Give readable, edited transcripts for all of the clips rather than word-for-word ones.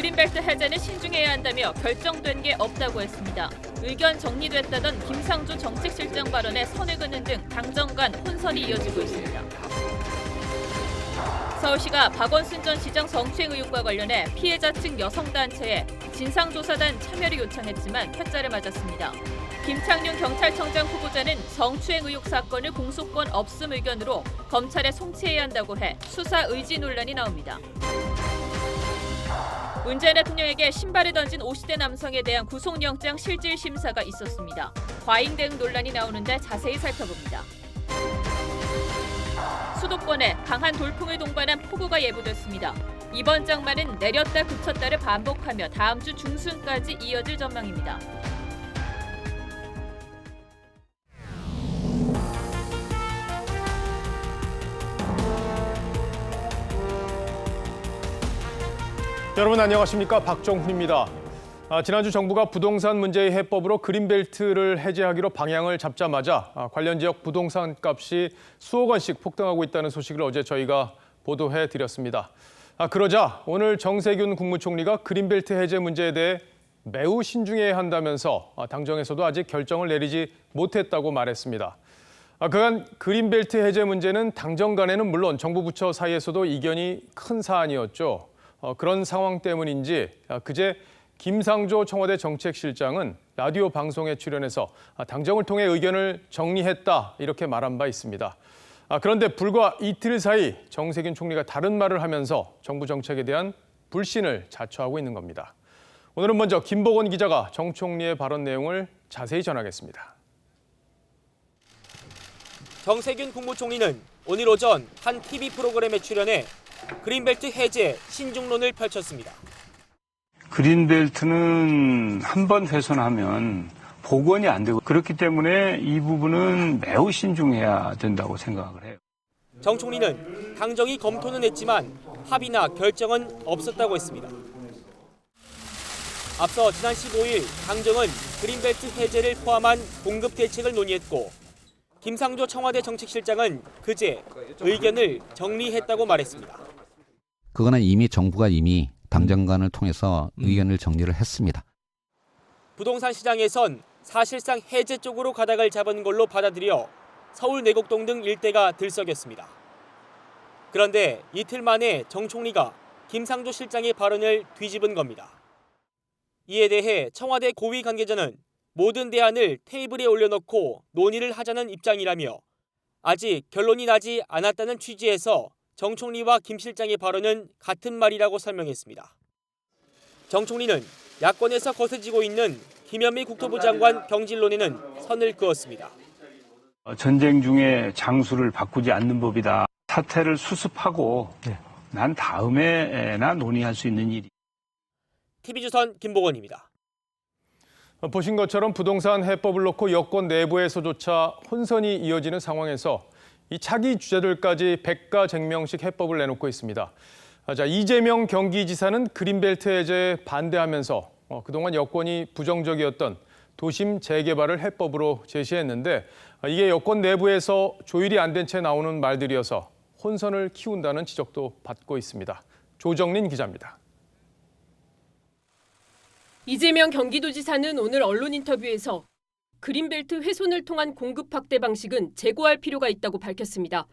그린벨트 해제는 신중해야 한다며 결정된 게 없다고 했습니다. 의견 정리됐다던 김상조 정책실장 발언에 선을 긋는 등 당정 간 혼선이 이어지고 있습니다. 서울시가 박원순 전 시장 성추행 의혹과 관련해 피해자 측 여성단체에 진상조사단 참여를 요청했지만 퇴짜를 맞았습니다. 김창룡 경찰청장 후보자는 성추행 의혹 사건을 공소권 없음 의견으로 검찰에 송치해야 한다고 해 수사 의지 논란이 나옵니다. 문 전 대통령에게 신발을 던진 50대 남성에 대한 구속영장 실질 심사가 있었습니다. 과잉 대응 논란이 나오는데 자세히 살펴봅니다. 수도권에 강한 돌풍을 동반한 폭우가 예보됐습니다. 이번 장마는 내렸다 그쳤다를 반복하며 다음 주 중순까지 이어질 전망입니다. 여러분 안녕하십니까? 박정훈입니다. 지난주 정부가 부동산 문제의 해법으로 그린벨트를 해제하기로 방향을 잡자마자 관련 지역 부동산 값이 수억 원씩 폭등하고 있다는 소식을 어제 저희가 보도해드렸습니다. 그러자 오늘 정세균 국무총리가 그린벨트 해제 문제에 대해 매우 신중해야 한다면서 당정에서도 아직 결정을 내리지 못했다고 말했습니다. 그간 그린벨트 해제 문제는 당정 간에는 물론 정부 부처 사이에서도 이견이 큰 사안이었죠. 그런 상황 때문인지 그제 김상조 청와대 정책실장은 라디오 방송에 출연해서 당정을 통해 의견을 정리했다 이렇게 말한 바 있습니다. 그런데 불과 이틀 사이 정세균 총리가 다른 말을 하면서 정부 정책에 대한 불신을 자초하고 있는 겁니다. 오늘은 먼저 김복원 기자가 정 총리의 발언 내용을 자세히 전하겠습니다. 정세균 국무총리는 오늘 오전 한 TV 프로그램에 출연해 그린벨트 해제 신중론을 펼쳤습니다. 그린벨트는 한 번 훼손하면 복원이 안 되고 그렇기 때문에 이 부분은 매우 신중해야 된다고 생각을 해요. 정 총리는 당정이 검토는 했지만 합의나 결정은 없었다고 했습니다. 앞서 지난 15일 당정은 그린벨트 해제를 포함한 공급 대책을 논의했고 김상조 청와대 정책실장은 그제 의견을 정리했다고 말했습니다. 그거는 이미 정부가 당정간을 통해서 의견을 정리를 했습니다. 부동산 시장에선 사실상 해제 쪽으로 가닥을 잡은 걸로 받아들여 서울 내곡동 등 일대가 들썩였습니다. 그런데 이틀 만에 정 총리가 김상조 실장의 발언을 뒤집은 겁니다. 이에 대해 청와대 고위 관계자는 모든 대안을 테이블에 올려놓고 논의를 하자는 입장이라며 아직 결론이 나지 않았다는 취지에서 정 총리와 김 실장의 발언은 같은 말이라고 설명했습니다. 정 총리는 야권에서 거세지고 있는 김현미 국토부 장관 경질론에는 선을 그었습니다. 전쟁 중에 장수를 바꾸지 않는 법이다. 사태를 수습하고 난 다음에나 논의할 수 있는 일이. TV조선 김복원입니다. 보신 것처럼 부동산 해법을 놓고 여권 내부에서조차 혼선이 이어지는 상황에서 이 차기 주자들까지 백가쟁명식 해법을 내놓고 있습니다. 이재명 경기지사는 그린벨트 해제에 반대하면서 그동안 여권이 부정적이었던 도심 재개발을 해법으로 제시했는데 이게 여권 내부에서 조율이 안 된 채 나오는 말들이어서 혼선을 키운다는 지적도 받고 있습니다. 조정린 기자입니다. 이재명 경기도지사는 오늘 언론 인터뷰에서 그린벨트 훼손을 통한 공급 확대 방식은 재고할 필요가 있다고 밝혔습니다.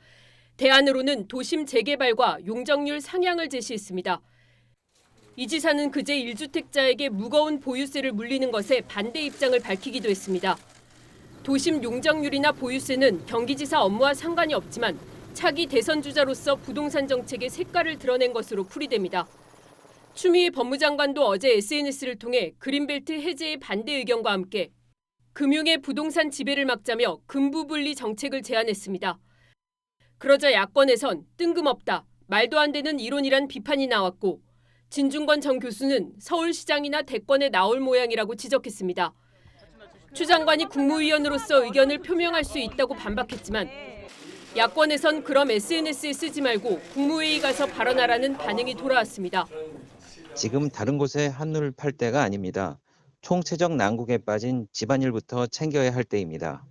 대안으로는 도심 재개발과 용적률 상향을 제시했습니다. 이 지사는 그제 1주택자에게 무거운 보유세를 물리는 것에 반대 입장을 밝히기도 했습니다. 도심 용적률이나 보유세는 경기지사 업무와 상관이 없지만 차기 대선 주자로서 부동산 정책의 색깔을 드러낸 것으로 풀이됩니다. 추미애 법무장관도 어제 SNS를 통해 그린벨트 해제의 반대 의견과 함께 금융의 부동산 지배를 막자며 금부분리 정책을 제안했습니다. 그러자 야권에선 뜬금없다, 말도 안 되는 이론이란 비판이 나왔고 진중권 전 교수는 서울시장이나 대권에 나올 모양이라고 지적했습니다. 추 장관이 국무위원으로서 의견을 표명할 수 있다고 반박했지만 야권에선 그럼 SNS에 쓰지 말고 국무회의 가서 발언하라는 반응이 돌아왔습니다. 지금 다른 곳에 한눈을 팔 때가 아닙니다. 총체적 난국에 빠진 집안일부터 챙겨야 할 때입니다.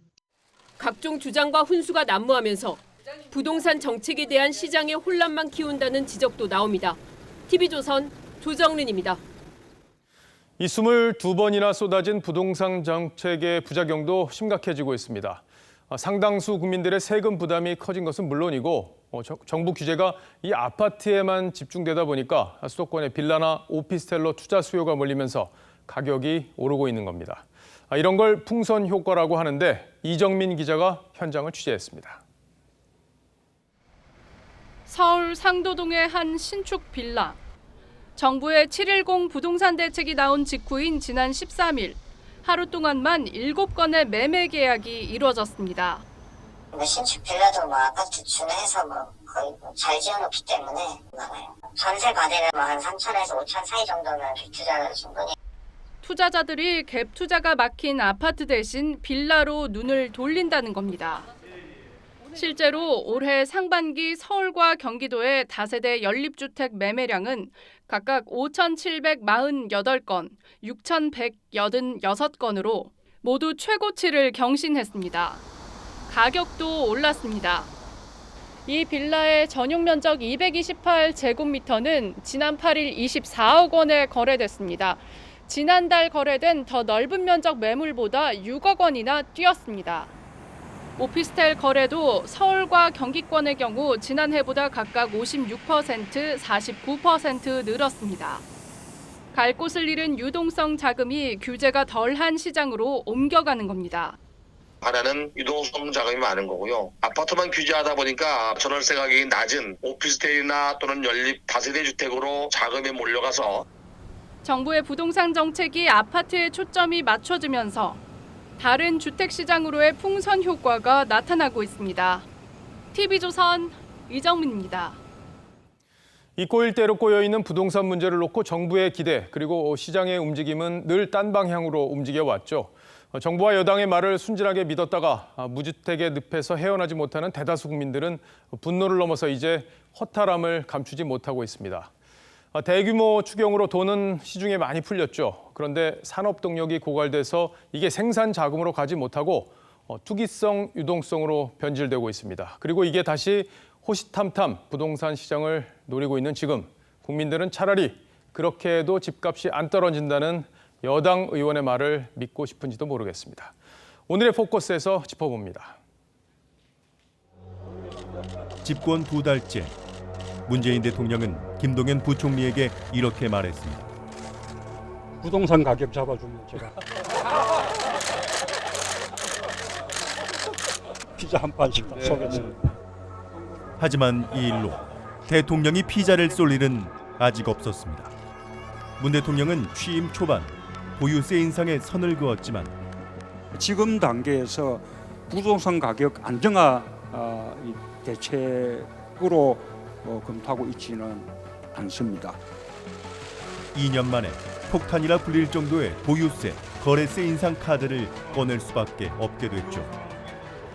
각종 주장과 훈수가 난무하면서 부동산 정책에 대한 시장의 혼란만 키운다는 지적도 나옵니다. TV조선 조정린입니다. 이 22번이나 쏟아진 부동산 정책의 부작용도 심각해지고 있습니다. 상당수 국민들의 세금 부담이 커진 것은 물론이고 정부 규제가 이 아파트에만 집중되다 보니까 수도권의 빌라나 오피스텔로 투자 수요가 몰리면서 가격이 오르고 있는 겁니다. 이런 걸 풍선 효과라고 하는데 이정민 기자가 현장을 취재했습니다. 서울 상도동의 한 신축 빌라. 정부의 7.10 부동산 대책이 나온 직후인 지난 13일, 하루 동안만 7건의 매매 계약이 이루어졌습니다. 신축 빌라도 아파트 준해서 거의 잘 지어놓기 때문에 많아요. 전세 과대는 한 3천에서 5천 사이 정도면 갭투자를 충분히. 투자자들이 갭 투자가 막힌 아파트 대신 빌라로 눈을 돌린다는 겁니다. 실제로 올해 상반기 서울과 경기도의 다세대 연립주택 매매량은 각각 5,748건, 6,186건으로 모두 최고치를 경신했습니다. 가격도 올랐습니다. 이 빌라의 전용 면적 228제곱미터는 지난 8일 24억 원에 거래됐습니다. 지난달 거래된 더 넓은 면적 매물보다 6억 원이나 뛰었습니다. 오피스텔 거래도 서울과 경기권의 경우 지난해보다 각각 56%, 49% 늘었습니다. 갈 곳을 잃은 유동성 자금이 규제가 덜한 시장으로 옮겨가는 겁니다. 하나는 유동성 자금이 많은 거고요. 아파트만 규제하다 보니까 전월세 가격이 낮은 오피스텔이나 또는 연립 다세대 주택으로 자금이 몰려가서 정부의 부동산 정책이 아파트에 초점이 맞춰지면서 다른 주택시장으로의 풍선 효과가 나타나고 있습니다. TV조선 이정민입니다. 이 꼬일대로 꼬여있는 부동산 문제를 놓고 정부의 기대 그리고 시장의 움직임은 늘 딴 방향으로 움직여왔죠. 정부와 여당의 말을 순진하게 믿었다가 무주택의 늪에서 헤어나지 못하는 대다수 국민들은 분노를 넘어서 이제 허탈함을 감추지 못하고 있습니다. 대규모 추경으로 돈은 시중에 많이 풀렸죠. 그런데 산업 동력이 고갈돼서 이게 생산 자금으로 가지 못하고 투기성, 유동성으로 변질되고 있습니다. 그리고 이게 다시 호시탐탐 부동산 시장을 노리고 있는 지금 국민들은 차라리 그렇게 해도 집값이 안 떨어진다는 여당 의원의 말을 믿고 싶은지도 모르겠습니다. 오늘의 포커스에서 짚어봅니다. 집권 2달째. 문재인 대통령은 김동연 부총리에게 이렇게 말했습니다. 부동산 가격 잡아주면 제가 피자 한 판씩 다 쏘겠습니다. 하지만 이 일로 대통령이 피자를 쏠 일은 아직 없었습니다. 문 대통령은 취임 초반 보유세 인상에 선을 그었지만 지금 단계에서 부동산 가격 안정화 대책으로 검토하고 있지는 않습니다. 2년 만에 폭탄이라 불릴 정도의 보유세, 거래세 인상 카드를 꺼낼 수밖에 없게 됐죠.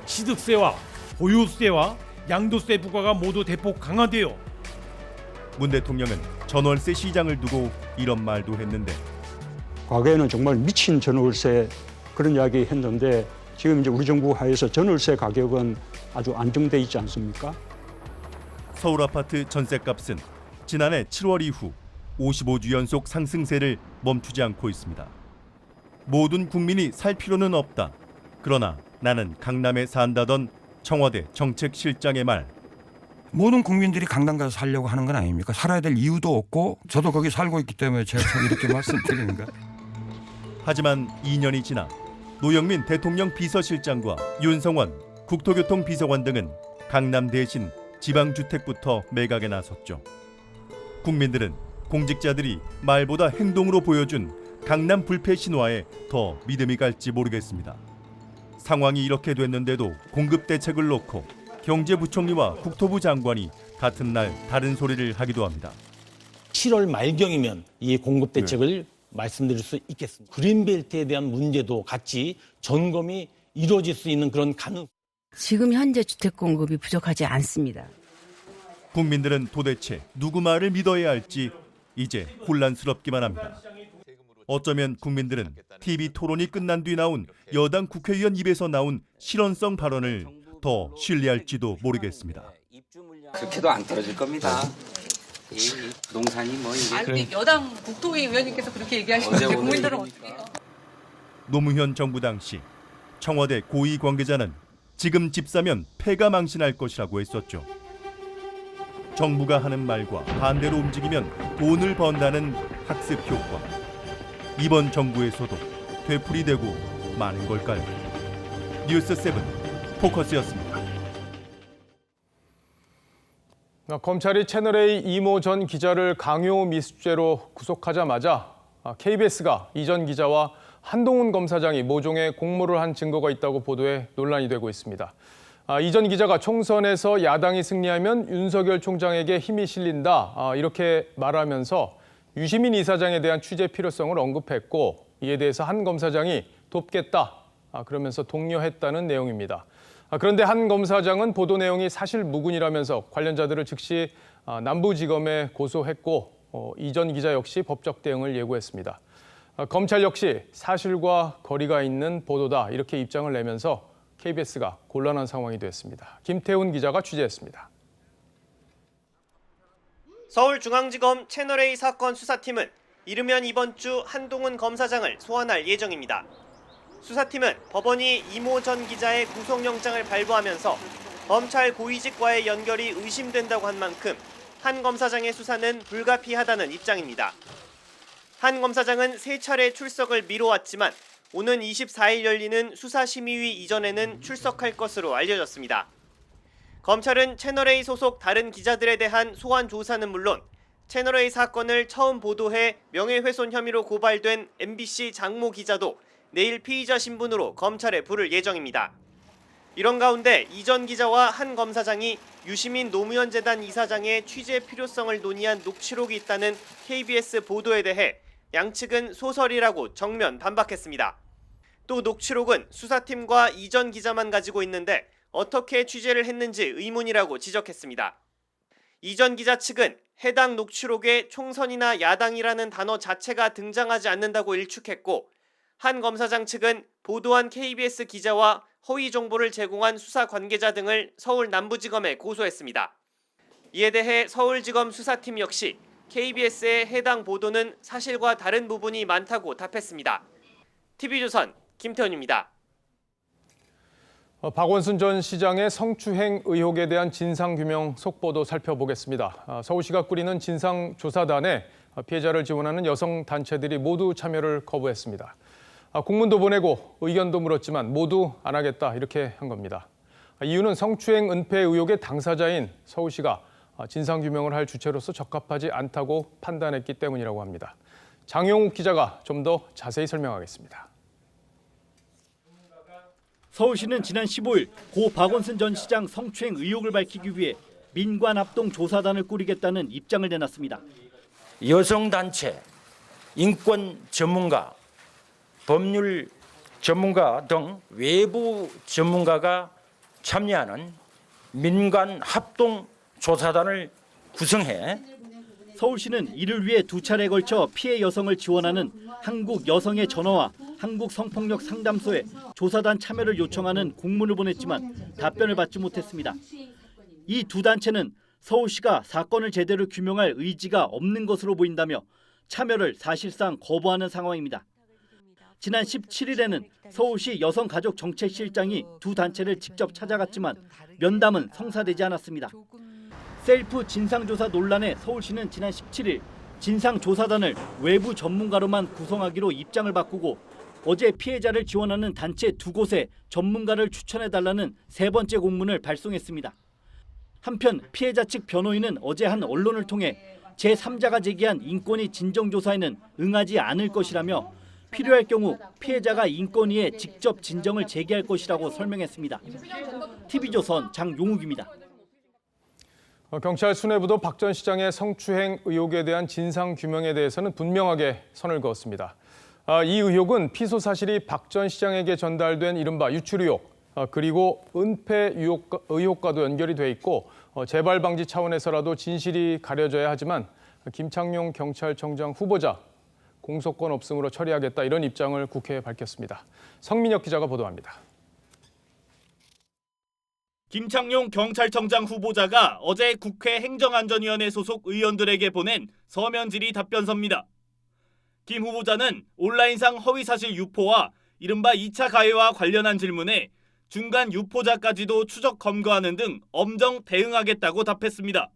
취득세와 보유세와 양도세 부과가 모두 대폭 강화되어 문 대통령은 전월세 시장을 두고 이런 말도 했는데 과거에는 정말 미친 전월세 그런 이야기 했는데 지금 이제 우리 정부 하에서 전월세 가격은 아주 안정돼 있지 않습니까? 서울 아파트 전셋값은 지난해 7월 이후 55주 연속 상승세를 멈추지 않고 있습니다. 모든 국민이 살 필요는 없다. 그러나 나는 강남에 산다던 청와대 정책실장의 말. 모든 국민들이 강남 가서 살려고 하는 건 아닙니까? 살아야 될 이유도 없고 저도 거기 살고 있기 때문에 제가 이렇게 말씀드리는 거예요. 하지만 2년이 지나 노영민 대통령 비서실장과 윤성원 국토교통 비서관 등은 강남 대신 지방주택부터 매각에 나섰죠. 국민들은 공직자들이 말보다 행동으로 보여준 강남 불패 신화에 더 믿음이 갈지 모르겠습니다. 상황이 이렇게 됐는데도 공급 대책을 놓고 경제부총리와 국토부 장관이 같은 날 다른 소리를 하기도 합니다. 7월 말경이면 이 공급 대책을 말씀드릴 수 있겠습니다. 그린벨트에 대한 문제도 같이 점검이 이루어질 수 있는 그런 가능. 지금 현재 주택 공급이 부족하지 않습니다. 국민들은 도대체 누구 말을 믿어야 할지 이제 혼란스럽기만 합니다. 어쩌면 국민들은 TV 토론이 끝난 뒤 나온 여당 국회의원 입에서 나온 실언성 발언을 더 신뢰할지도 모르겠습니다. 그렇게도 안 떨어질 겁니다. 농산이 뭐 이게. 아니 여당 국토위 의원님께서 그렇게 얘기하시는데 국민들은 어떻게 해요? 노무현 정부 당시 청와대 고위 관계자는 지금 집 사면 폐가 망신할 것이라고 했었죠. 정부가 하는 말과 반대로 움직이면 돈을 번다는 학습 효과. 이번 정부에서도 되풀이되고 마는 걸까요? 뉴스7 포커스였습니다. 검찰이 채널A 이모 전 기자를 강요 미수죄로 구속하자마자 KBS가 이 전 기자와 한동훈 검사장이 모종의 공모를 한 증거가 있다고 보도해 논란이 되고 있습니다. 이 전 기자가 총선에서 야당이 승리하면 윤석열 총장에게 힘이 실린다 이렇게 말하면서 유시민 이사장에 대한 취재 필요성을 언급했고 이에 대해서 한 검사장이 돕겠다 그러면서 독려했다는 내용입니다. 그런데 한 검사장은 보도 내용이 사실 무근이라면서 관련자들을 즉시 남부지검에 고소했고 이 전 기자 역시 법적 대응을 예고했습니다. 검찰 역시 사실과 거리가 있는 보도다 이렇게 입장을 내면서 KBS가 곤란한 상황이 됐습니다. 김태훈 기자가 취재했습니다. 서울중앙지검 채널A 사건 수사팀은 이르면 이번 주 한동훈 검사장을 소환할 예정입니다. 수사팀은 법원이 이모 전 기자의 구속영장을 발부하면서 검찰 고위직과의 연결이 의심된다고 한 만큼 한 검사장의 수사는 불가피하다는 입장입니다. 한 검사장은 3차례 출석을 미뤄왔지만 오는 24일 열리는 수사심의위 이전에는 출석할 것으로 알려졌습니다. 검찰은 채널A 소속 다른 기자들에 대한 소환 조사는 물론 채널A 사건을 처음 보도해 명예훼손 혐의로 고발된 MBC 장모 기자도 내일 피의자 신분으로 검찰에 부를 예정입니다. 이런 가운데 이 전 기자와 한 검사장이 유시민 노무현 재단 이사장의 취재 필요성을 논의한 녹취록이 있다는 KBS 보도에 대해 양측은 소설이라고 정면 반박했습니다. 또 녹취록은 수사팀과 이 전 기자만 가지고 있는데 어떻게 취재를 했는지 의문이라고 지적했습니다. 이 전 기자 측은 해당 녹취록에 총선이나 야당이라는 단어 자체가 등장하지 않는다고 일축했고 한 검사장 측은 보도한 KBS 기자와 허위 정보를 제공한 수사 관계자 등을 서울 남부지검에 고소했습니다. 이에 대해 서울지검 수사팀 역시 KBS의 해당 보도는 사실과 다른 부분이 많다고 답했습니다. TV조선 김태훈입니다. 박원순 전 시장의 성추행 의혹에 대한 진상규명 속보도 살펴보겠습니다. 서울시가 꾸리는 진상조사단에 피해자를 지원하는 여성단체들이 모두 참여를 거부했습니다. 공문도 보내고 의견도 물었지만 모두 안 하겠다 이렇게 한 겁니다. 이유는 성추행 은폐 의혹의 당사자인 서울시가 진상규명을 할 주체로서 적합하지 않다고 판단했기 때문이라고 합니다. 장용욱 기자가 좀 더 자세히 설명하겠습니다. 서울시는 지난 15일 고 박원순 전 시장 성추행 의혹을 밝히기 위해 민관합동조사단을 꾸리겠다는 입장을 내놨습니다. 여성단체, 인권 전문가, 법률 전문가 등 외부 전문가가 참여하는 민관합동조사단을 구성해 서울시는 이를 위해 2차례에 걸쳐 피해 여성을 지원하는 한국여성의 전화와 한국성폭력상담소에 조사단 참여를 요청하는 공문을 보냈지만 답변을 받지 못했습니다. 이 두 단체는 서울시가 사건을 제대로 규명할 의지가 없는 것으로 보인다며 참여를 사실상 거부하는 상황입니다. 지난 17일에는 서울시 여성가족정책실장이 두 단체를 직접 찾아갔지만 면담은 성사되지 않았습니다. 셀프 진상조사 논란에 서울시는 지난 17일 진상조사단을 외부 전문가로만 구성하기로 입장을 바꾸고 어제 피해자를 지원하는 단체 2곳에 전문가를 추천해달라는 3번째 공문을 발송했습니다. 한편 피해자 측 변호인은 어제 한 언론을 통해 제3자가 제기한 인권위 진정조사에는 응하지 않을 것이라며 필요할 경우 피해자가 인권위에 직접 진정을 제기할 것이라고 설명했습니다. TV조선 장용욱입니다. 경찰 수뇌부도 박 전 시장의 성추행 의혹에 대한 진상규명에 대해서는 분명하게 선을 그었습니다. 이 의혹은 피소 사실이 박 전 시장에게 전달된 이른바 유출 의혹, 그리고 은폐 의혹과도 연결이 돼 있고 재발 방지 차원에서라도 진실이 가려져야 하지만 김창룡 경찰청장 후보자 공소권 없음으로 처리하겠다 이런 입장을 국회에 밝혔습니다. 성민혁 기자가 보도합니다. 김창룡 경찰청장 후보자가 어제 국회 행정안전위원회 소속 의원들에게 보낸 서면 질의 답변서입니다. 김 후보자는 온라인상 허위사실 유포와 이른바 2차 가해와 관련한 질문에 중간 유포자까지도 추적 검거하는 등 엄정 대응하겠다고 답했습니다.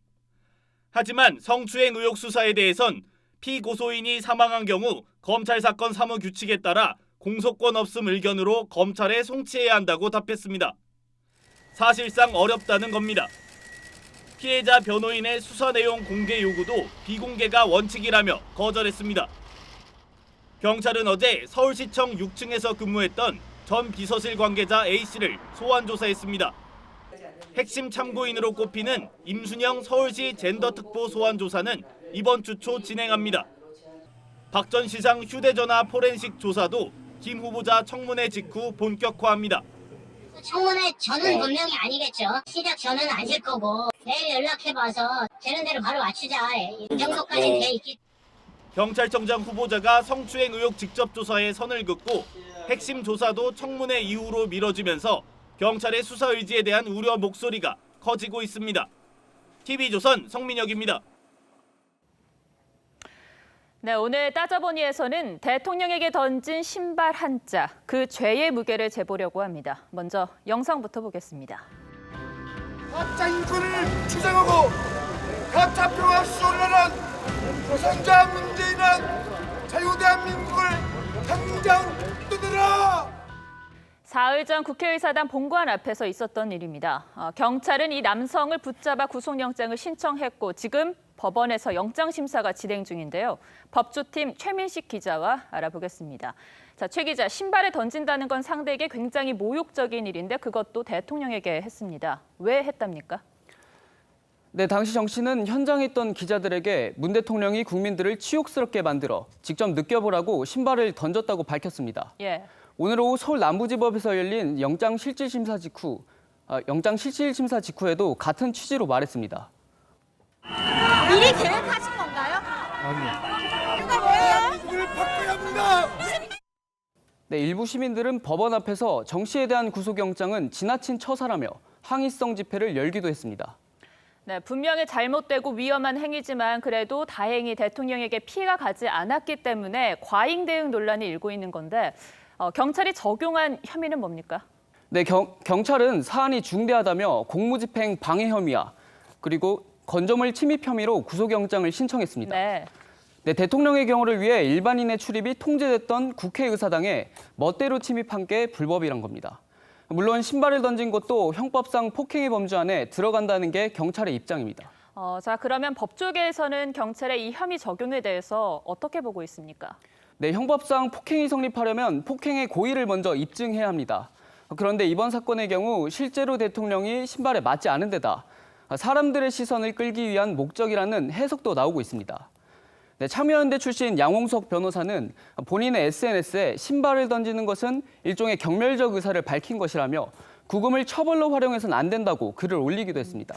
하지만 성추행 의혹 수사에 대해선 피고소인이 사망한 경우 검찰 사건 사무 규칙에 따라 공소권 없음 의견으로 검찰에 송치해야 한다고 답했습니다. 사실상 어렵다는 겁니다. 피해자 변호인의 수사 내용 공개 요구도 비공개가 원칙이라며 거절했습니다. 경찰은 어제 서울시청 6층에서 근무했던 전 비서실 관계자 A씨를 소환 조사했습니다. 핵심 참고인으로 꼽히는 임순영 서울시 젠더특보 소환 조사는 이번 주 초 진행합니다. 박 전 시장 휴대전화 포렌식 조사도 김 후보자 청문회 직후 본격화합니다. 청문회 전은 분명히 아니겠죠. 시작 전은 아닐 거고 내일 연락해봐서 되는 대로 바로 맞추자. 이 정도까지는 돼 있기. 경찰청장 후보자가 성추행 의혹 직접 조사에 선을 긋고 핵심 조사도 청문회 이후로 미뤄지면서 경찰의 수사 의지에 대한 우려 목소리가 커지고 있습니다. TV조선 성민혁입니다. 네, 오늘 따져보니에서는 대통령에게 던진 신발 한 짝, 그 죄의 무게를 재보려고 합니다. 먼저 영상부터 보겠습니다. 가짜 인권을 주장하고 가짜 평화 수호를 조선자 문재인은 자유대한민국을 당장 뜯으라! 사흘 전 국회의사당 본관 앞에서 있었던 일입니다. 경찰은 이 남성을 붙잡아 구속영장을 신청했고 지금 법원에서 영장심사가 진행 중인데요. 법조팀 최민식 기자와 알아보겠습니다. 자, 최 기자, 신발을 던진다는 건 상대에게 굉장히 모욕적인 일인데 그것도 대통령에게 했습니다. 왜 했답니까? 네, 당시 정 씨는 현장에 있던 기자들에게 문 대통령이 국민들을 치욕스럽게 만들어 직접 느껴보라고 신발을 던졌다고 밝혔습니다. 예. 오늘 오후 서울 남부지법에서 열린 영장실질심사 직후에도 같은 취지로 말했습니다. 미리 계획하신 건가요? 아니요. 그거 뭐예요? 이걸 바꿔야 합니다. 네, 일부 시민들은 법원 앞에서 정 씨에 대한 구속영장은 지나친 처사라며 항의성 집회를 열기도 했습니다. 네, 분명히 잘못되고 위험한 행위지만 그래도 다행히 대통령에게 피해가 가지 않았기 때문에 과잉 대응 논란이 일고 있는 건데 경찰이 적용한 혐의는 뭡니까? 네, 경찰은 사안이 중대하다며 공무집행 방해 혐의와 그리고 건조물 침입 혐의로 구속영장을 신청했습니다. 네. 네, 대통령의 경호를 위해 일반인의 출입이 통제됐던 국회의사당에 멋대로 침입한 게 불법이란 겁니다. 물론 신발을 던진 것도 형법상 폭행의 범주 안에 들어간다는 게 경찰의 입장입니다. 자, 그러면 법조계에서는 경찰의 이 혐의 적용에 대해서 어떻게 보고 있습니까? 네, 형법상 폭행이 성립하려면 폭행의 고의를 먼저 입증해야 합니다. 그런데 이번 사건의 경우 실제로 대통령이 신발에 맞지 않은 데다 사람들의 시선을 끌기 위한 목적이라는 해석도 나오고 있습니다. 네, 참여연대 출신 양홍석 변호사는 본인의 SNS에 신발을 던지는 것은 일종의 경멸적 의사를 밝힌 것이라며 구금을 처벌로 활용해서는 안 된다고 글을 올리기도 했습니다.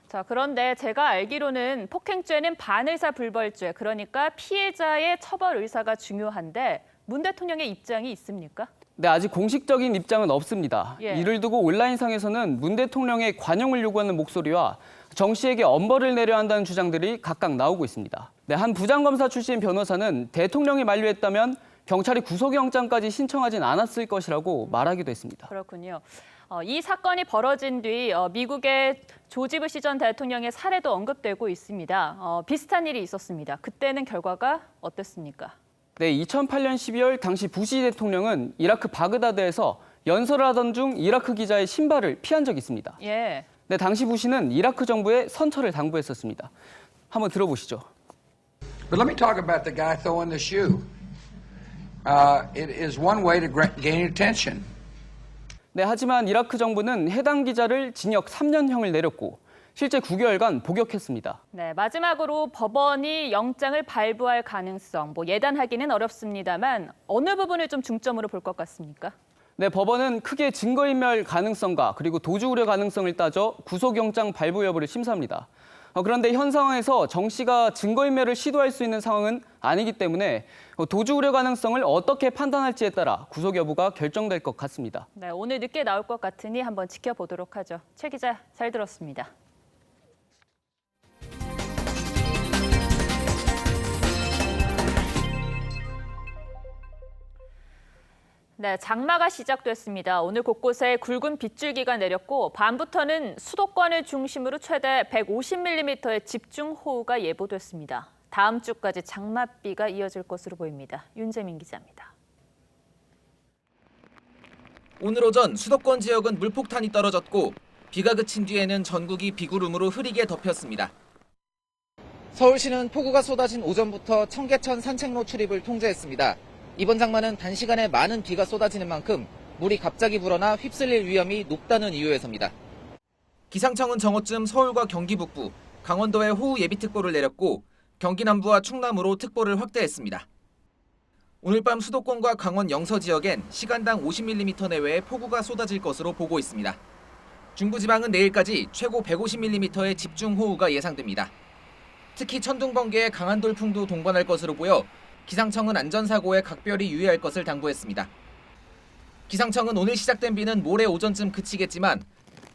자, 그런데 제가 알기로는 폭행죄는 반의사 불벌죄, 그러니까 피해자의 처벌 의사가 중요한데 문 대통령의 입장이 있습니까? 네, 아직 공식적인 입장은 없습니다. 예. 이를 두고 온라인상에서는 문 대통령의 관용을 요구하는 목소리와 정 씨에게 엄벌을 내려야 한다는 주장들이 각각 나오고 있습니다. 네, 한 부장검사 출신 변호사는 대통령이 만류했다면 경찰이 구속영장까지 신청하진 않았을 것이라고 말하기도 했습니다. 그렇군요. 이 사건이 벌어진 뒤 미국의 조지 부시 전 대통령의 사례도 언급되고 있습니다. 비슷한 일이 있었습니다. 그때는 결과가 어땠습니까? 네, 2008년 12월 당시 부시 대통령은 이라크 바그다드에서 연설을 하던 중 이라크 기자의 신발을 피한 적이 있습니다. 예. 네, 당시 부시는 이라크 정부에 선처를 당부했었습니다. 한번 들어보시죠. But let me talk about the guy throwing the shoe. It is one way to gain attention. 네, 하지만 이라크 정부는 해당 기자를 징역 3년형을 내렸고 실제 9개월간 복역했습니다. 네, 마지막으로 법원이 영장을 발부할 가능성, 예단하기는 어렵습니다만 어느 부분을 좀 중점으로 볼 것 같습니까? 네, 법원은 크게 증거인멸 가능성과 그리고 도주 우려 가능성을 따져 구속영장 발부 여부를 심사합니다. 그런데 현 상황에서 정 씨가 증거인멸을 시도할 수 있는 상황은 아니기 때문에 도주 우려 가능성을 어떻게 판단할지에 따라 구속 여부가 결정될 것 같습니다. 네, 오늘 늦게 나올 것 같으니 한번 지켜보도록 하죠. 최 기자, 잘 들었습니다. 네, 장마가 시작됐습니다. 오늘 곳곳에 굵은 빗줄기가 내렸고 밤부터는 수도권을 중심으로 최대 150mm의 집중호우가 예보됐습니다. 다음 주까지 장맛비가 이어질 것으로 보입니다. 윤재민 기자입니다. 오늘 오전 수도권 지역은 물폭탄이 떨어졌고 비가 그친 뒤에는 전국이 비구름으로 흐리게 덮였습니다. 서울시는 폭우가 쏟아진 오전부터 청계천 산책로 출입을 통제했습니다. 이번 장마는 단시간에 많은 비가 쏟아지는 만큼 물이 갑자기 불어나 휩쓸릴 위험이 높다는 이유에서입니다. 기상청은 정오쯤 서울과 경기 북부, 강원도에 호우 예비특보를 내렸고 경기 남부와 충남으로 특보를 확대했습니다. 오늘 밤 수도권과 강원 영서 지역엔 시간당 50mm 내외의 폭우가 쏟아질 것으로 보고 있습니다. 중부지방은 내일까지 최고 150mm의 집중호우가 예상됩니다. 특히 천둥, 번개에 강한 돌풍도 동반할 것으로 보여 기상청은 안전사고에 각별히 유의할 것을 당부했습니다. 기상청은 오늘 시작된 비는 모레 오전쯤 그치겠지만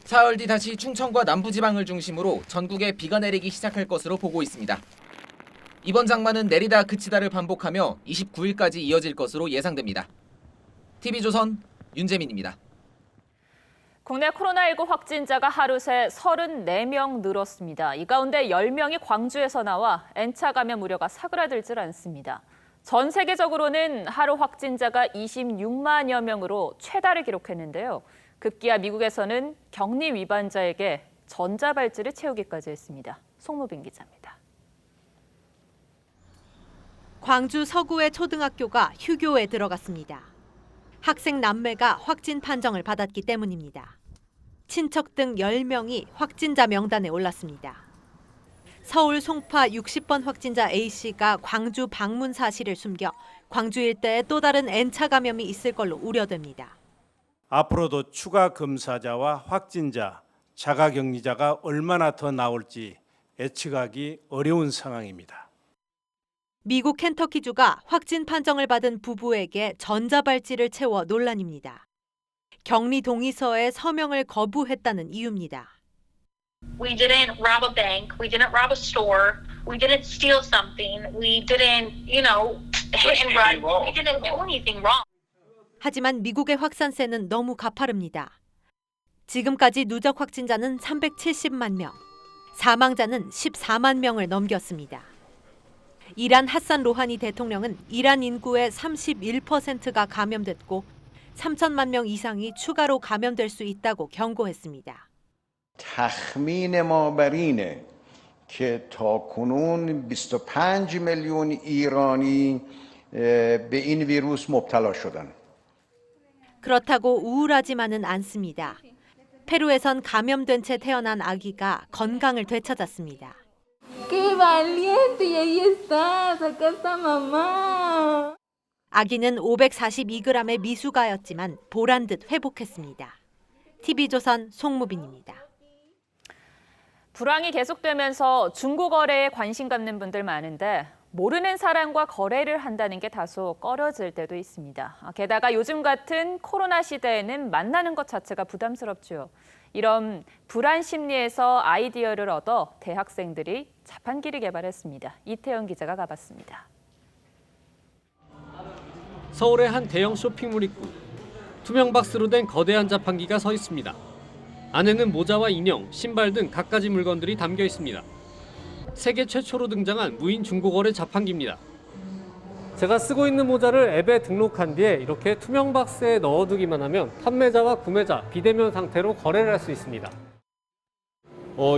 사흘 뒤 다시 충청과 남부지방을 중심으로 전국에 비가 내리기 시작할 것으로 보고 있습니다. 이번 장마는 내리다 그치다를 반복하며 29일까지 이어질 것으로 예상됩니다. TV조선 윤재민입니다. 국내 코로나19 확진자가 하루 새 34명 늘었습니다. 이 가운데 10명이 광주에서 나와 N차 감염 우려가 사그라들질 않습니다. 전 세계적으로는 하루 확진자가 26만여 명으로 최다를 기록했는데요. 급기야 미국에서는 격리 위반자에게 전자발찌를 채우기까지 했습니다. 송무빈 기자입니다. 광주 서구의 초등학교가 휴교에 들어갔습니다. 학생 남매가 확진 판정을 받았기 때문입니다. 친척 등 10명이 확진자 명단에 올랐습니다. 서울 송파 60번 확진자 A씨가 광주 방문 사실을 숨겨 광주 일대에 또 다른 N차 감염이 있을 걸로 우려됩니다. 앞으로도 추가 검사자와 확진자, 자가격리자가 얼마나 더 나올지 예측하기 어려운 상황입니다. 미국 켄터키주가 확진 판정을 받은 부부에게 전자발찌를 채워 논란입니다. 격리 동의서에 서명을 거부했다는 이유입니다. We didn't rob a bank. We didn't rob a store. We didn't steal something. We didn't, hit and run. We didn't do anything wrong. 하지만 미국의 확산세는 너무 가파릅니다. 지금까지 누적 확진자는 370만 명, 사망자는 14만 명을 넘겼습니다. 이란 하산 로하니 대통령은 이란 인구의 31%가 감염됐고 3천만 명 이상이 추가로 감염될 수 있다고 경고했습니다. تخمین ما بر اینه که تاکنون 25 میلیون ایرانی به این ویروس مبتلا شدن. 그렇다고 우울하지만은 않습니다. 페루에선 감염된 채 태어난 아기가 건강을 되찾았습니다. ¡Qué valiente! Y ahí estás, acá está mamá. 아기는 542g의 미숙아였지만 보란 듯 회복했습니다. TV조선 송무빈입니다. 불황이 계속되면서 중고 거래에 관심 갖는 분들 많은데 모르는 사람과 거래를 한다는 게 다소 꺼려질 때도 있습니다. 게다가 요즘 같은 코로나 시대에는 만나는 것 자체가 부담스럽죠. 이런 불안 심리에서 아이디어를 얻어 대학생들이 자판기를 개발했습니다. 이태영 기자가 가봤습니다. 서울의 한 대형 쇼핑몰 입구. 투명 박스로 된 거대한 자판기가 서 있습니다. 안에는 모자와 인형, 신발 등 갖가지 물건들이 담겨 있습니다. 세계 최초로 등장한 무인 중고거래 자판기입니다. 제가 쓰고 있는 모자를 앱에 등록한 뒤에 이렇게 투명 박스에 넣어두기만 하면 판매자와 구매자 비대면 상태로 거래를 할 수 있습니다.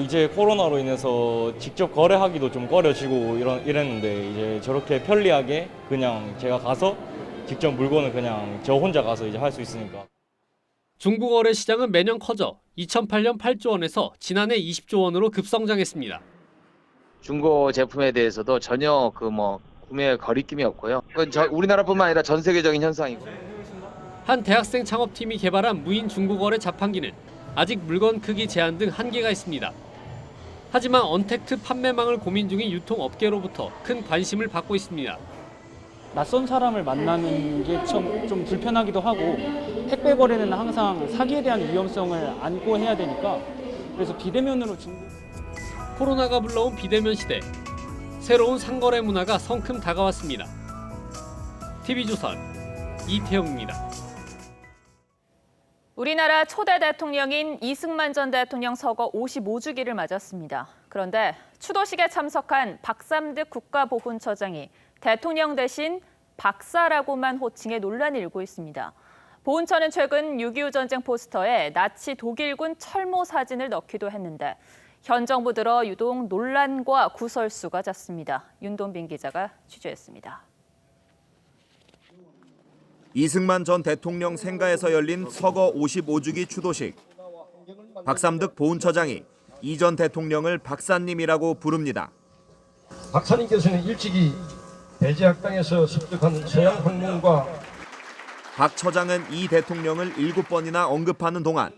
이제 코로나로 인해서 직접 거래하기도 좀 꺼려지고 이랬는데 이제 저렇게 편리하게 그냥 제가 가서 직접 물건을 그냥 저 혼자 가서 이제 할 수 있으니까. 중고거래 시장은 매년 커져 2008년 8조 원에서 지난해 20조 원으로 급성장했습니다. 중고 제품에 대해서도 전혀 구매 거리낌이 없고요. 그건 우리나라뿐만 아니라 전 세계적인 현상이고. 한 대학생 창업팀이 개발한 무인 중고거래 자판기는 아직 물건 크기 제한 등 한계가 있습니다. 하지만 언택트 판매망을 고민 중인 유통업계로부터 큰 관심을 받고 있습니다. 낯선 사람을 만나는 게 좀 불편하기도 하고 택배 거래는 항상 사기에 대한 위험성을 안고 해야 되니까 그래서 비대면으로 코로나가 불러온 비대면 시대. 새로운 상거래 문화가 성큼 다가왔습니다. TV조선 이태영입니다. 우리나라 초대 대통령인 이승만 전 대통령 서거 55주기를 맞았습니다. 그런데 추도식에 참석한 박삼득 국가보훈처장이 대통령 대신 박사라고만 호칭해 논란이 일고 있습니다. 보훈처는 최근 6.25 전쟁 포스터에 나치 독일군 철모 사진을 넣기도 했는데 현 정부 들어 유독 논란과 구설수가 잦습니다. 윤돈빈 기자가 취재했습니다. 이승만 전 대통령 생가에서 열린 서거 55주기 추도식. 박삼득 보훈처장이 이 전 대통령을 박사님이라고 부릅니다. 박사님께서는 일찍이 배제학당에서 습득한 서양 학문과 박 처장은 이 대통령을 7번이나 언급하는 동안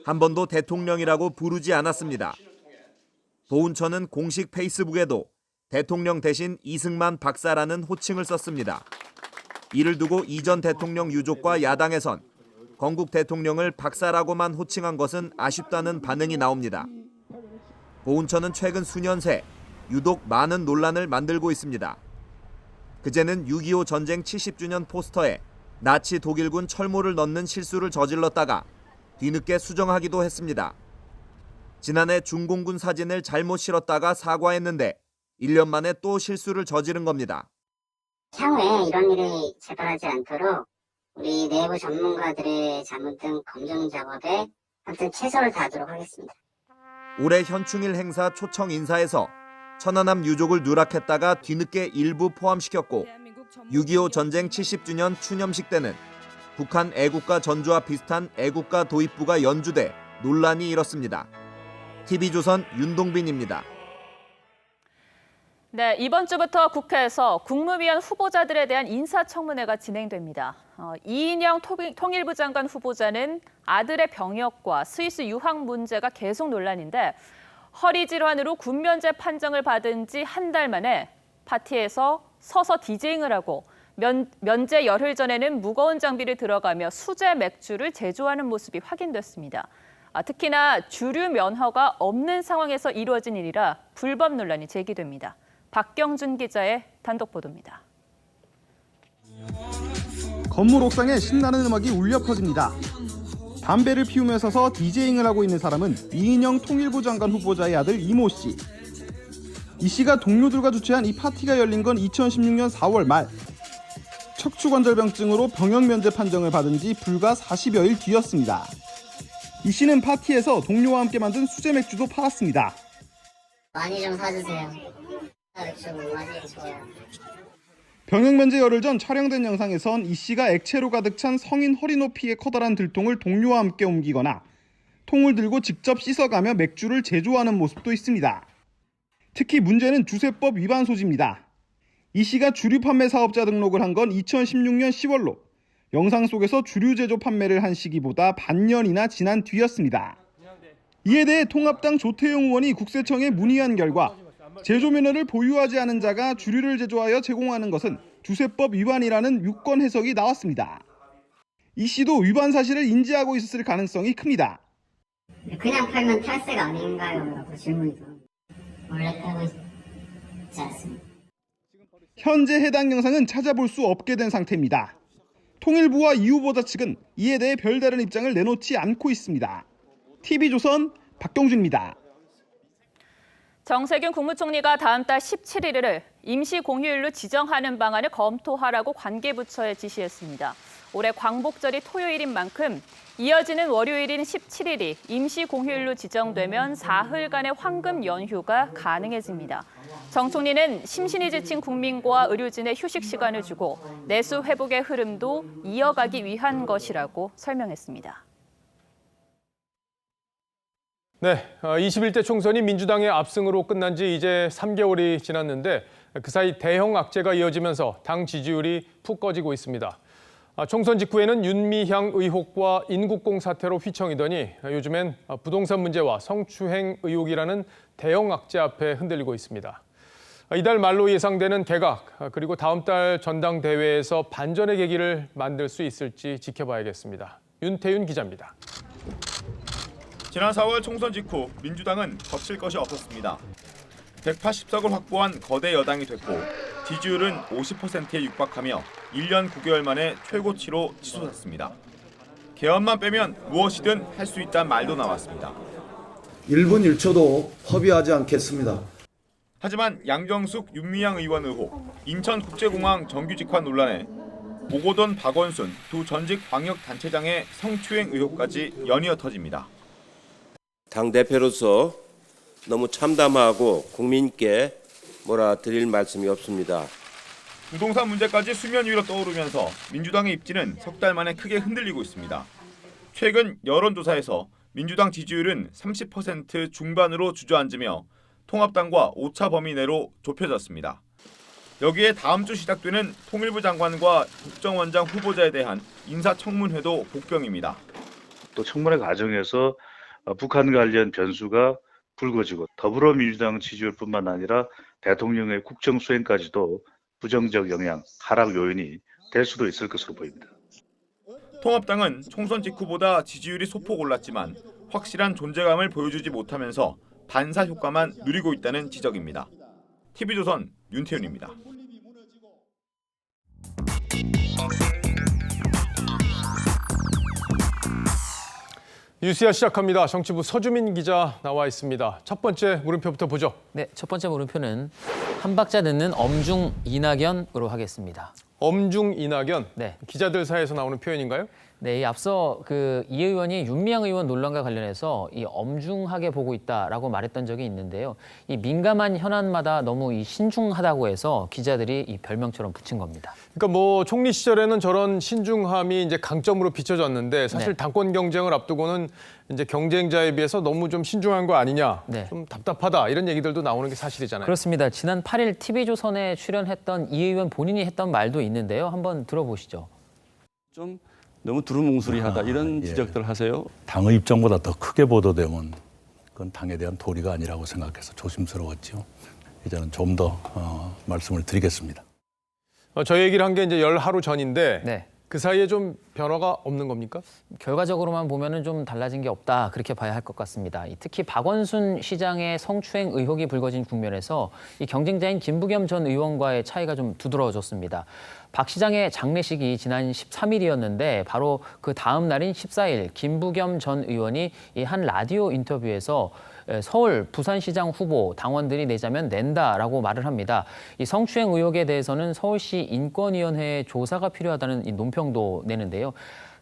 한 번도 대통령이라고 부르지 않았습니다. 보훈처는 공식 페이스북에도 대통령 대신 이승만 박사라는 호칭을 썼습니다. 이를 두고 이 전 대통령 유족과 야당에선 건국 대통령을 박사라고만 호칭한 것은 아쉽다는 반응이 나옵니다. 보훈처는 최근 수년 새 유독 많은 논란을 만들고 있습니다. 그제는 6.25 전쟁 70주년 포스터에 나치 독일군 철모를 넣는 실수를 저질렀다가 뒤늦게 수정하기도 했습니다. 지난해 중공군 사진을 잘못 실었다가 사과했는데 1년 만에 또 실수를 저지른 겁니다. 향후에 이런 일이 재발하지 않도록 우리 내부 전문가들의 자문 등 검증 작업에 아무튼 최선을 다하도록 하겠습니다. 올해 현충일 행사 초청 인사에서 천안함 유족을 누락했다가 뒤늦게 일부 포함시켰고 6.25 전쟁 70주년 추념식 때는 북한 애국가 전주와 비슷한 애국가 도입부가 연주돼 논란이 일었습니다. TV조선 윤동빈입니다. 네, 이번 주부터 국회에서 국무위원 후보자들에 대한 인사청문회가 진행됩니다. 이인영 통일부 장관 후보자는 아들의 병역과 스위스 유학 문제가 계속 논란인데 허리 질환으로 군면제 판정을 받은 지 한 달 만에 파티에서 서서 디제잉을 하고 면제 열흘 전에는 무거운 장비를 들어가며 수제 맥주를 제조하는 모습이 확인됐습니다. 특히나 주류 면허가 없는 상황에서 이루어진 일이라 불법 논란이 제기됩니다. 박경준 기자의 단독 보도입니다. 건물 옥상에 신나는 음악이 울려 퍼집니다. 담배를 피우며 서서 디제잉을 하고 있는 사람은 이인영 통일부 장관 후보자의 아들 이모 씨. 이 씨가 동료들과 주최한 이 파티가 열린 건 2016년 4월 말. 척추관절병증으로 병역 면제 판정을 받은 지 불과 40여일 뒤였습니다. 이 씨는 파티에서 동료와 함께 만든 수제 맥주도 팔았습니다. 많이 좀 사주세요. 맥주 많이 좋아요. 병역 면제 열흘 전 촬영된 영상에선 이 씨가 액체로 가득 찬 성인 허리 높이의 커다란 들통을 동료와 함께 옮기거나 통을 들고 직접 씻어가며 맥주를 제조하는 모습도 있습니다. 특히 문제는 주세법 위반 소지입니다. 이 씨가 주류 판매 사업자 등록을 한 건 2016년 10월로 영상 속에서 주류 제조 판매를 한 시기보다 반년이나 지난 뒤였습니다. 이에 대해 통합당 조태용 의원이 국세청에 문의한 결과 제조 면허를 보유하지 않은 자가 주류를 제조하여 제공하는 것은 주세법 위반이라는 유권 해석이 나왔습니다. 이 씨도 위반 사실을 인지하고 있었을 가능성이 큽니다. 그냥 팔면 탈세가 아닌가요? 라고 질문이 원래 팔고 있지 않습니다. 현재 해당 영상은 찾아볼 수 없게 된 상태입니다. 통일부와 이 후보자 측은 이에 대해 별다른 입장을 내놓지 않고 있습니다. TV조선 박경준입니다. 정세균 국무총리가 다음 달 17일을 임시 공휴일로 지정하는 방안을 검토하라고 관계부처에 지시했습니다. 올해 광복절이 토요일인 만큼 이어지는 월요일인 17일이 임시 공휴일로 지정되면 사흘간의 황금 연휴가 가능해집니다. 정 총리는 심신이 지친 국민과 의료진의 휴식 시간을 주고 내수 회복의 흐름도 이어가기 위한 것이라고 설명했습니다. 네, 21대 총선이 민주당의 압승으로 끝난 지 이제 3개월이 지났는데 그 사이 대형 악재가 이어지면서 당 지지율이 푹 꺼지고 있습니다. 총선 직후에는 윤미향 의혹과 인국공 사태로 휘청이더니 요즘엔 부동산 문제와 성추행 의혹이라는 대형 악재 앞에 흔들리고 있습니다. 이달 말로 예상되는 개각, 그리고 다음 달 전당대회에서 반전의 계기를 만들 수 있을지 지켜봐야겠습니다. 윤태윤 기자입니다. 지난 4월 총선 직후 민주당은 덮칠 것이 없었습니다. 180석을 확보한 거대 여당이 됐고 지지율은 50%에 육박하며 1년 9개월 만에 최고치로 치솟았습니다. 개헌만 빼면 무엇이든 할 수 있다는 말도 나왔습니다. 1분 1초도 허비하지 않겠습니다. 하지만 양정숙, 윤미향 의원 의혹, 인천국제공항 정규직화 논란에 오고돈, 박원순 두 전직 광역단체장의 성추행 의혹까지 연이어 터집니다. 당대표로서 너무 참담하고 국민께 뭐라 드릴 말씀이 없습니다. 부동산 문제까지 수면 위로 떠오르면서 민주당의 입지는 석 달 만에 크게 흔들리고 있습니다. 최근 여론조사에서 민주당 지지율은 30% 중반으로 주저앉으며 통합당과 오차 범위 내로 좁혀졌습니다. 여기에 다음 주 시작되는 통일부 장관과 국정원장 후보자에 대한 인사청문회도 복병입니다. 또 청문회 과정에서 북한 관련 변수가 불거지고 더불어민주당 지지율뿐만 아니라 대통령의 국정 수행까지도 부정적 영향, 하락 요인이 될 수도 있을 것으로 보입니다. 통합당은 총선 직후보다 지지율이 소폭 올랐지만 확실한 존재감을 보여주지 못하면서 반사 효과만 누리고 있다는 지적입니다. TV조선 윤태윤입니다. 뉴스야 시작합니다. 정치부 서주민 기자 나와 있습니다. 첫 번째 물음표부터 보죠. 네, 첫 번째 물음표는 한 박자 늦는 엄중 이낙연으로 하겠습니다. 엄중 이낙연? 네. 기자들 사이에서 나오는 표현인가요? 네, 앞서 이 의원이 윤미향 의원 논란과 관련해서 이 엄중하게 보고 있다라고 말했던 적이 있는데요. 이 민감한 현안마다 너무 이 신중하다고 해서 기자들이 이 별명처럼 붙인 겁니다. 그러니까 뭐 총리 시절에는 저런 신중함이 이제 강점으로 비춰졌는데 사실 네. 당권 경쟁을 앞두고는 이제 경쟁자에 비해서 너무 좀 신중한 거 아니냐, 네. 좀 답답하다 이런 얘기들도 나오는 게 사실이잖아요. 그렇습니다. 지난 8일 TV조선에 출연했던 이 의원 본인이 했던 말도 있는데요. 한번 들어보시죠. 좀 너무 두루뭉술이하다 이런 지적들 하세요. 당의 입장보다 더 크게 보도되면 그건 당에 대한 도리가 아니라고 생각해서 조심스러웠죠. 이제는 좀 더 말씀을 드리겠습니다. 저 얘기를 한 게 이제 10하루 전인데 네. 그 사이에 좀 변화가 없는 겁니까? 결과적으로만 보면은 좀 달라진 게 없다 그렇게 봐야 할 것 같습니다. 특히 박원순 시장의 성추행 의혹이 불거진 국면에서 이 경쟁자인 김부겸 전 의원과의 차이가 좀 두드러졌습니다. 박 시장의 장례식이 지난 13일이었는데 바로 그 다음 날인 14일 김부겸 전 의원이 이 한 라디오 인터뷰에서 서울 부산시장 후보 당원들이 내자면 낸다라고 말을 합니다. 이 성추행 의혹에 대해서는 서울시 인권위원회의 조사가 필요하다는 이 논평도 내는데요.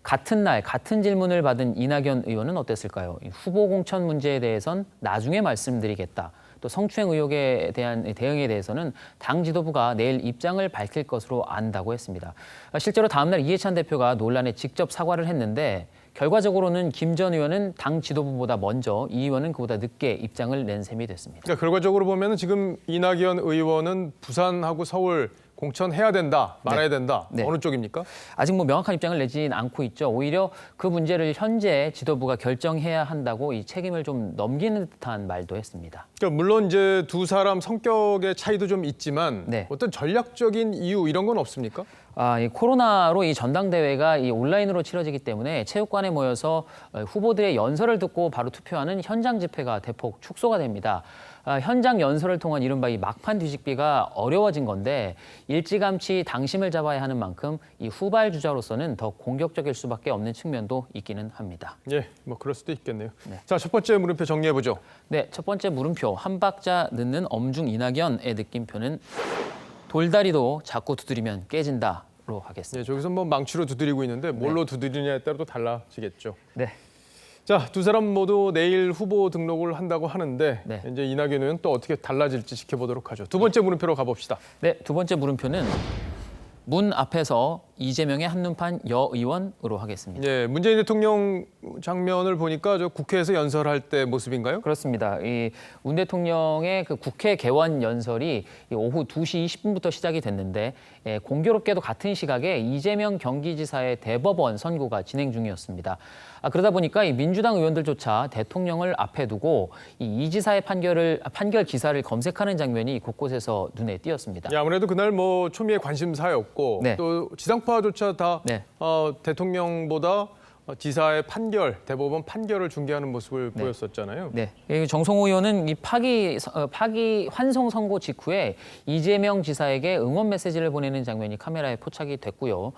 같은 날 같은 질문을 받은 이낙연 의원은 어땠을까요? 이 후보 공천 문제에 대해선 나중에 말씀드리겠다. 또 성추행 의혹에 대한 대응에 대해서는 당 지도부가 내일 입장을 밝힐 것으로 안다고 했습니다. 실제로 다음 날 이해찬 대표가 논란에 직접 사과를 했는데 결과적으로는 김 전 의원은 당 지도부보다 먼저, 이 의원은 그보다 늦게 입장을 낸 셈이 됐습니다. 그러니까 결과적으로 보면 지금 이낙연 의원은 부산하고 서울 공천해야 된다, 말아야 된다. 네. 어느 쪽입니까? 아직 뭐 명확한 입장을 내진 않고 있죠. 오히려 그 문제를 현재 지도부가 결정해야 한다고 이 책임을 좀 넘기는 듯한 말도 했습니다. 그러니까 물론 이제 두 사람 성격의 차이도 좀 있지만 네. 어떤 전략적인 이유 이런 건 없습니까? 이 코로나로 이 전당대회가 이 온라인으로 치러지기 때문에 체육관에 모여서 후보들의 연설을 듣고 바로 투표하는 현장 집회가 대폭 축소가 됩니다. 현장 연설을 통한 이른바 이 막판 뒤집기가 어려워진 건데 일찌감치 당심을 잡아야 하는 만큼 이 후발 주자로서는 더 공격적일 수밖에 없는 측면도 있기는 합니다. 예, 뭐 그럴 수도 있겠네요. 네. 자, 첫 번째 물음표 정리해 보죠. 네, 첫 번째 물음표 한 박자 늦는 엄중 이낙연의 느낌표는 돌다리도 자꾸 두드리면 깨진다로 하겠습니다. 네, 저기서 뭐 망치로 두드리고 있는데 뭘로 두드리냐에 따라 또 달라지겠죠. 네. 자, 두 사람 모두 내일 후보 등록을 한다고 하는데 네. 이제 이낙연 의원 또 어떻게 달라질지 지켜보도록 하죠. 두 번째 물음표로 가봅시다. 네, 두 번째 물음표는 문 앞에서 이재명의 한눈판 여의원으로 하겠습니다. 예, 문재인 대통령 장면을 보니까 저 국회에서 연설할 때 모습인가요? 그렇습니다. 이 문 대통령의 그 국회 개원 연설이 오후 2시 20분부터 시작이 됐는데 공교롭게도 같은 시각에 이재명 경기지사의 대법원 선고가 진행 중이었습니다. 그러다 보니까 이 민주당 의원들조차 대통령을 앞에 두고 이 지사의 판결 기사를 검색하는 장면이 곳곳에서 눈에 띄었습니다. 예, 아무래도 그날 뭐 초미의 관심사였고 네. 또 지상파조차 다 대통령보다 지사의 판결, 대법원 판결을 중계하는 모습을 보였었잖아요. 네, 정성호 의원은 이 파기 환송 선고 직후에 이재명 지사에게 응원 메시지를 보내는 장면이 카메라에 포착이 됐고요.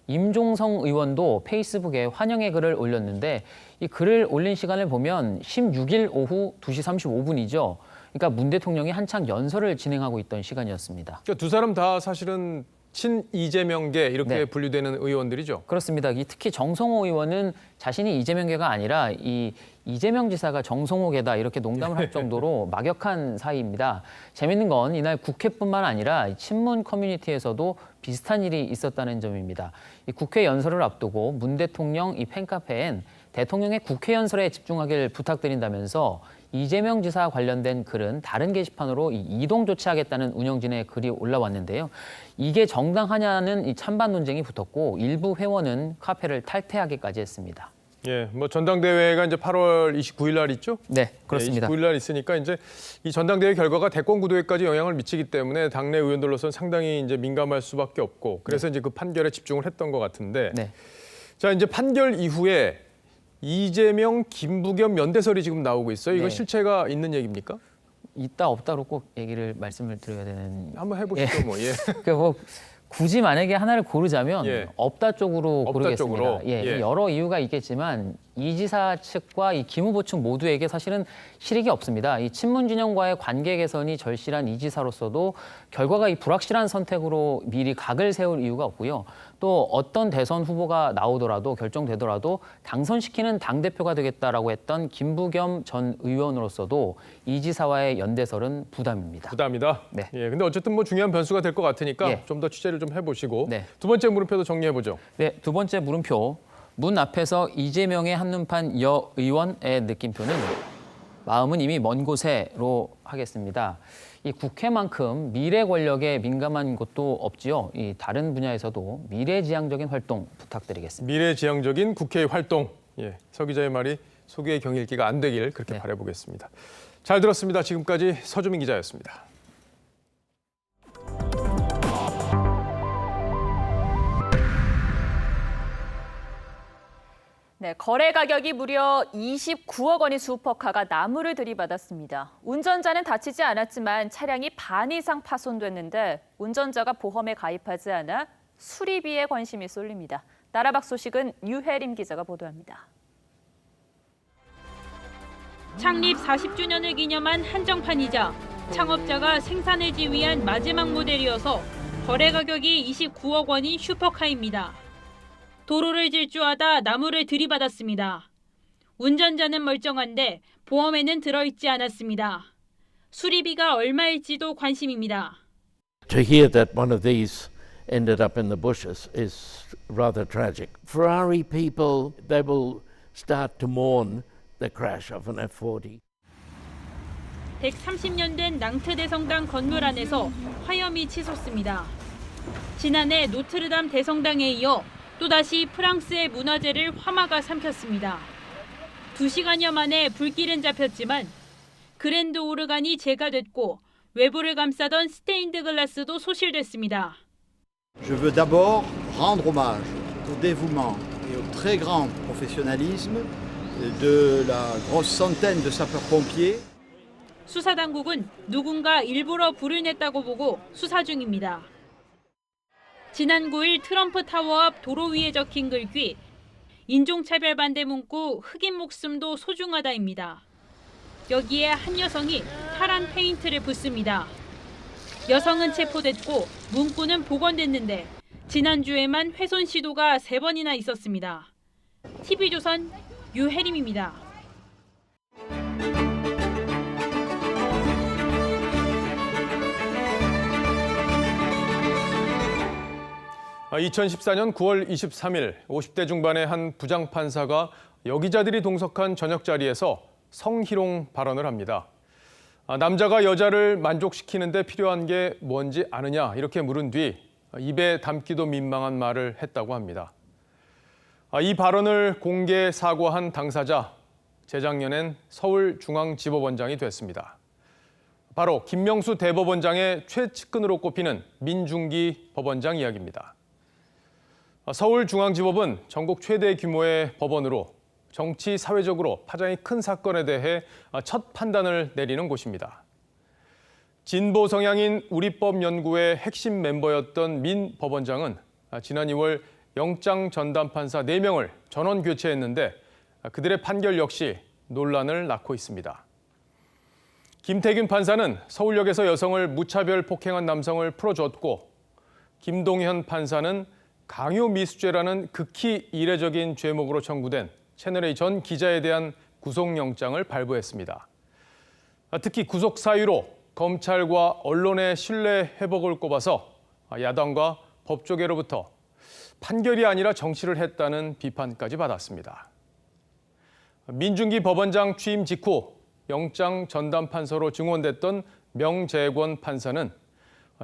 임종성 의원도 페이스북에 환영의 글을 올렸는데 이 글을 올린 시간을 보면 16일 오후 2시 35분이죠. 그러니까 문 대통령이 한창 연설을 진행하고 있던 시간이었습니다. 그러니까 두 사람 다 사실은 친 이재명계 이렇게 분류되는 의원들이죠. 그렇습니다. 특히 정성호 의원은 자신이 이재명계가 아니라 이 이재명 지사가 정성호계다 이렇게 농담을 할 정도로 막역한 사이입니다. 재밌는 건 이날 국회뿐만 아니라 친문 커뮤니티에서도 비슷한 일이 있었다는 점입니다. 이 국회 연설을 앞두고 문 대통령 이 팬카페엔 대통령의 국회 연설에 집중하길 부탁드린다면서 이재명 지사 관련된 글은 다른 게시판으로 이동 조치하겠다는 운영진의 글이 올라왔는데요. 이게 정당하냐는 이 찬반 논쟁이 붙었고 일부 회원은 카페를 탈퇴하기까지 했습니다. 예, 뭐 전당대회가 이제 8월 29일 날 있죠? 네, 그렇습니다. 29일 날 있으니까 이제 이 전당대회 결과가 대권 구도에까지 영향을 미치기 때문에 당내 의원들로서는 상당히 이제 민감할 수밖에 없고 그래서 이제 그 판결에 집중을 했던 것 같은데. 자, 이제 판결 이후에 이재명, 김부겸 연대설이 지금 나오고 있어요. 이건 실체가 있는 얘기입니까? 있다 없다로 꼭 얘기를 말씀을 드려야 되는. 한번 해보시죠, 뭐. 예. 그러니까 뭐 굳이 만약에 하나를 고르자면 없다 쪽으로 고르겠습니다. 쪽으로. 여러 이유가 있겠지만 이 지사 측과 이 김 후보 측 모두에게 사실은 실익이 없습니다. 이 친문 진영과의 관계 개선이 절실한 이 지사로서도 결과가 이 불확실한 선택으로 미리 각을 세울 이유가 없고요. 또 어떤 대선 후보가 나오더라도 결정되더라도 당선시키는 당대표가 되겠다라고 했던 김부겸 전 의원으로서도 이 지사와의 연대설은 부담입니다. 부담이다? 네. 예, 근데 어쨌든 뭐 중요한 변수가 될 것 같으니까 좀 더 취재를 좀 해보시고 네. 두 번째 물음표도 정리해보죠. 네, 두 번째 물음표. 문 앞에서 이재명의 한눈판 여 의원의 느낌표는 마음은 이미 먼 곳에로 하겠습니다. 이 국회만큼 미래 권력에 민감한 곳도 없지요. 이 다른 분야에서도 미래지향적인 활동 부탁드리겠습니다. 미래지향적인 국회의 활동. 예, 서 기자의 말이 소기의 경일기가 안 되길 그렇게 바라보겠습니다. 잘 들었습니다. 지금까지 서주민 기자였습니다. 네, 거래 가격이 무려 29억 원인 슈퍼카가 나무를 들이받았습니다. 운전자는 다치지 않았지만 차량이 반 이상 파손됐는데 운전자가 보험에 가입하지 않아 수리비에 관심이 쏠립니다. 나라박 소식은 유혜림 기자가 보도합니다. 창립 40주년을 기념한 한정판이자 창업자가 생산을 지휘한 마지막 모델이어서 거래 가격이 29억 원인 슈퍼카입니다. 도로를 질주하다 나무를 들이받았습니다. 운전자는 멀쩡한데 보험에는 들어있지 않았습니다. 수리비가 얼마일지도 관심입니다. To hear that one of these ended up in the bushes is rather tragic. Ferrari people, they will start to mourn the crash of an F40. 130년 된 낭트 대성당 건물 안에서 화염이 치솟습니다. 지난해 노트르담 대성당에 이어 또다시 프랑스의 문화재를 화마가 삼켰습니다. 2시간여 만에 불길은 잡혔지만 그랜드 오르간이 재가됐고 외부를 감싸던 스테인드 글라스도 소실됐습니다. Je veux d'abord rendre hommage au dévouement et au très grand professionnalisme de la grosse centaine de sapeurs-pompiers. 수사당국은 누군가 일부러 불을 냈다고 보고 수사 중입니다. 지난 9일 트럼프 타워 앞 도로 위에 적힌 글귀 인종차별 반대 문구 흑인 목숨도 소중하다입니다. 여기에 한 여성이 파란 페인트를 붓습니다. 여성은 체포됐고 문구는 복원됐는데 지난주에만 훼손 시도가 3번이나 있었습니다. TV조선 유혜림입니다. 2014년 9월 23일 50대 중반의 한 부장판사가 여기자들이 동석한 저녁 자리에서 성희롱 발언을 합니다. 남자가 여자를 만족시키는데 필요한 게 뭔지 아느냐 이렇게 물은 뒤 입에 담기도 민망한 말을 했다고 합니다. 이 발언을 공개 사과한 당사자, 재작년엔 서울중앙지법원장이 됐습니다. 바로 김명수 대법원장의 최측근으로 꼽히는 민중기 법원장 이야기입니다. 서울중앙지법은 전국 최대 규모의 법원으로 정치, 사회적으로 파장이 큰 사건에 대해 첫 판단을 내리는 곳입니다. 진보 성향인 우리법 연구의 핵심 멤버였던 민 법원장은 지난 2월 영장 전담 판사 4명을 전원 교체했는데 그들의 판결 역시 논란을 낳고 있습니다. 김태균 판사는 서울역에서 여성을 무차별 폭행한 남성을 풀어줬고, 김동현 판사는 강요미수죄라는 극히 이례적인 죄목으로 청구된 채널A 전 기자에 대한 구속영장을 발부했습니다. 특히 구속 사유로 검찰과 언론의 신뢰 회복을 꼽아서 야당과 법조계로부터 판결이 아니라 정치를 했다는 비판까지 받았습니다. 민중기 법원장 취임 직후 영장 전담 판사로 증원됐던 명재권 판사는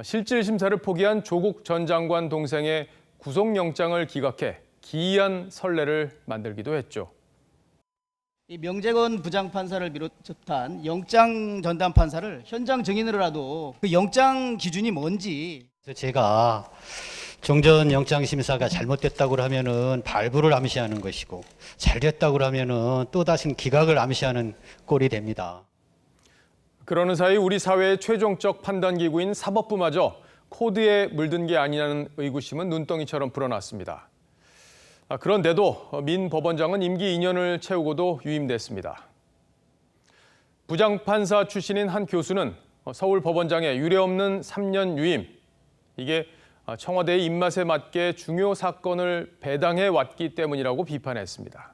실질 심사를 포기한 조국 전 장관 동생의 구속영장을 기각해 기이한 선례를 만들기도 했죠. 이 명재권 부장판사를 비롯한 영장 전담 판사를 현장 증인으로라도 그 영장 기준이 뭔지. 제가 종전 영장 심사가 잘못됐다고 하면은 발부를 암시하는 것이고, 잘 됐다고 하면은 또 다시 기각을 암시하는 꼴이 됩니다. 그러는 사이 우리 사회의 최종적 판단 기구인 사법부마저 코드에 물든 게 아니냐는 의구심은 눈덩이처럼 불어났습니다. 그런데도 민 법원장은 임기 2년을 채우고도 유임됐습니다. 부장판사 출신인 한 교수는 서울 법원장의 유례없는 3년 유임, 이게 청와대의 입맛에 맞게 중요 사건을 배당해 왔기 때문이라고 비판했습니다.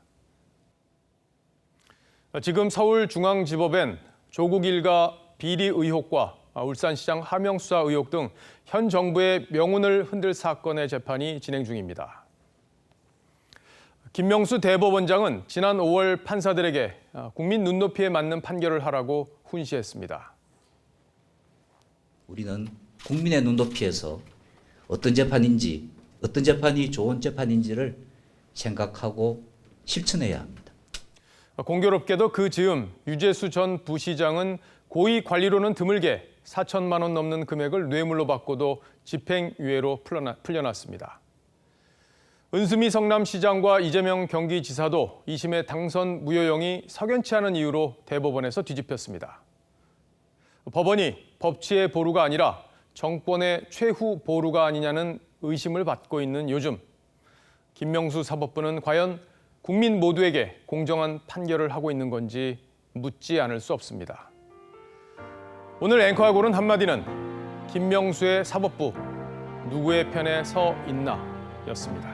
지금 서울중앙지법엔 조국 일가 비리 의혹과 울산시장 하명수사 의혹 등 현 정부의 명운을 흔들 사건의 재판이 진행 중입니다. 김명수 대법원장은 지난 5월 판사들에게 국민 눈높이에 맞는 판결을 하라고 훈시했습니다. 우리는 국민의 눈높이에서 어떤 재판인지, 어떤 재판이 좋은 재판인지를 생각하고 실천해야 합니다. 공교롭게도 그 즈음 유재수 전 부시장은 고위 관리로는 드물게 4천만 원 넘는 금액을 뇌물로 받고도 집행유예로 풀려났습니다. 은수미 성남시장과 이재명 경기지사도 2심의 당선 무효형이 석연치 않은 이유로 대법원에서 뒤집혔습니다. 법원이 법치의 보루가 아니라 정권의 최후 보루가 아니냐는 의심을 받고 있는 요즘, 김명수 사법부는 과연 국민 모두에게 공정한 판결을 하고 있는 건지 묻지 않을 수 없습니다. 오늘 앵커가 고른 한마디는 김명수의 사법부, 누구의 편에 서 있나 였습니다.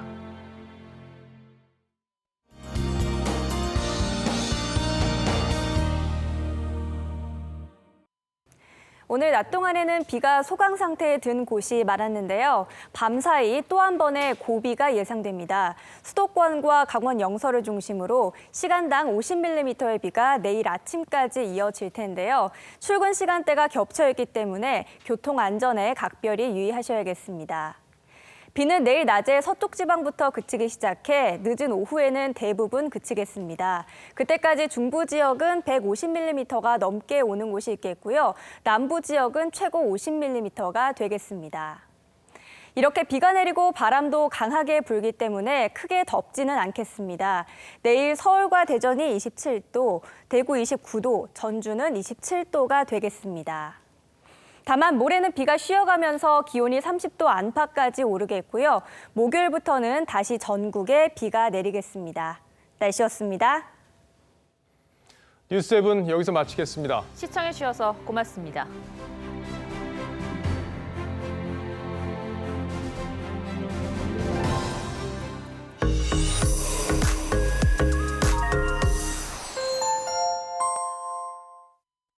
오늘 낮 동안에는 비가 소강 상태에 든 곳이 많았는데요. 밤사이 또 한 번의 고비가 예상됩니다. 수도권과 강원 영서를 중심으로 시간당 50mm의 비가 내일 아침까지 이어질 텐데요. 출근 시간대가 겹쳐 있기 때문에 교통 안전에 각별히 유의하셔야겠습니다. 비는 내일 낮에 서쪽 지방부터 그치기 시작해 늦은 오후에는 대부분 그치겠습니다. 그때까지 중부 지역은 150mm가 넘게 오는 곳이 있겠고요. 남부 지역은 최고 50mm가 되겠습니다. 이렇게 비가 내리고 바람도 강하게 불기 때문에 크게 덥지는 않겠습니다. 내일 서울과 대전이 27도, 대구 29도, 전주는 27도가 되겠습니다. 다만 모레는 비가 쉬어가면서 기온이 30도 안팎까지 오르겠고요. 목요일부터는 다시 전국에 비가 내리겠습니다. 날씨였습니다. 뉴스7 여기서 마치겠습니다. 시청해 주셔서 고맙습니다.